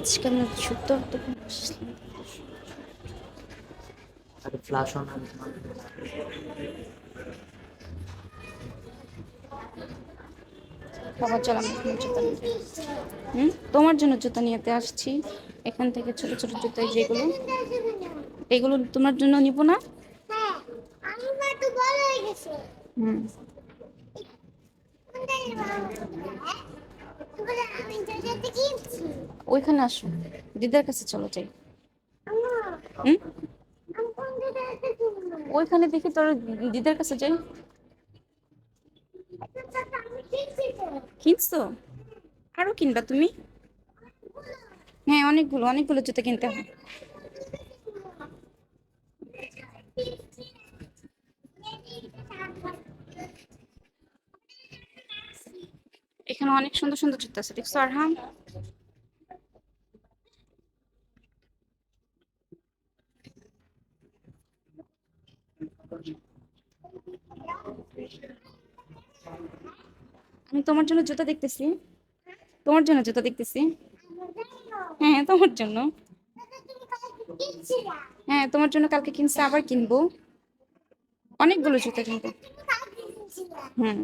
আজকে আমরা জুতোর দোকানে আসলাম। আরে ফ্লাশ অন আর বাবা চল আমরা এখানে জুতো নিতে। তোমার জন্য জুতো নিতে আসছি। এখান থেকে ছোট ছোট জুতো যেগুলো, এগুলো তোমার জন্য নিব না। হ্যাঁ, আমার তো বড় হয়ে গেছে। হুম কোনটা নিব হ্যাঁ? এগুলো আমি যেটাতে কিনছি। ওইখানে আসো, দিদার কাছে চলো যাই। আম্মু, হুম আমি কোন যেটাতে কিনবো? ওইখানে দেখি তোর দিদার কাছে যাই। এটা তো আমি কিনছি তো। কিনছো? আরো কিনবা তুমি? হ্যাঁ, অনেকগুলো অনেকগুলো জুতো কিনতে হয়। এখানে অনেক সুন্দর সুন্দর জুতো আছে, দেখছো আরহাম? আমি তোমার জন্য জুতো দেখতেছি, তোমার জন্য জুতো দেখতেছি। হ্যাঁ, তোমার জন্য। তুমি কালকে কিনছিলা। হ্যাঁ, তোমার জন্য কালকে কিনছে, আবার কিনবো। অনেকগুলো জুতো কিনবো। তুমি কালকে কিনছিলা। হুম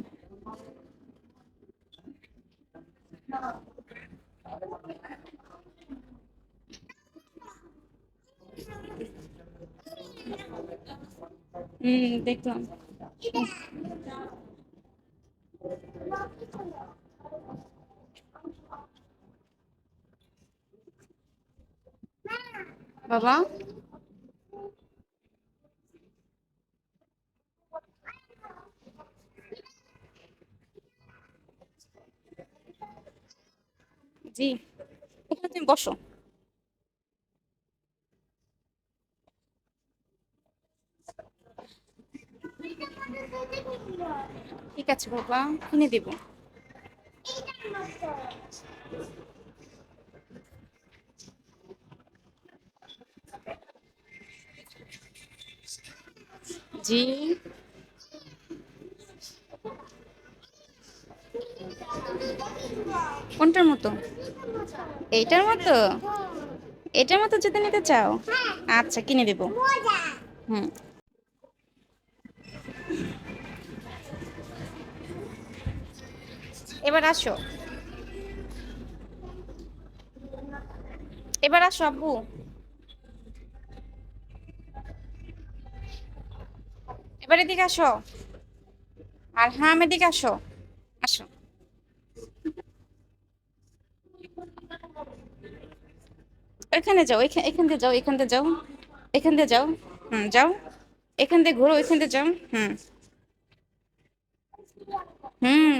দেখলাম। বাবা, জি, এখানে তুমি বসো। এটা মনে করতে কিনবো। ঠিক আছে বাবা, কিনে দেব। এইটার মতো। জি, এটা কিনবো। কোনটার মতো? এটার মতো। এইটার মতো? হ্যাঁ, এটার মতো জুতো নিতে চাও? হ্যাঁ, আচ্ছা, কিনে দেব। মজা। হুম এবার আসো, এবার আসো আব্বু। এবার এদিকে আসো। আর হ্যাঁ, এদিকে আসো। আসো, এখানে যাও, এখান দিয়ে যাও, এখান দিয়ে যাও, এখান দিয়ে যাও। যাও, এখান দিয়ে ঘোরো, এখান দিয়ে যাও। হুম হুম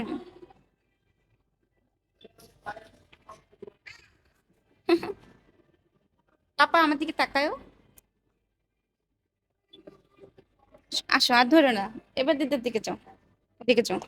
পাপা আমার দিকে তাকায়ও। আসো, আর ধরো না। এবার দিদির দিকে যাও, ওদিকে যাও।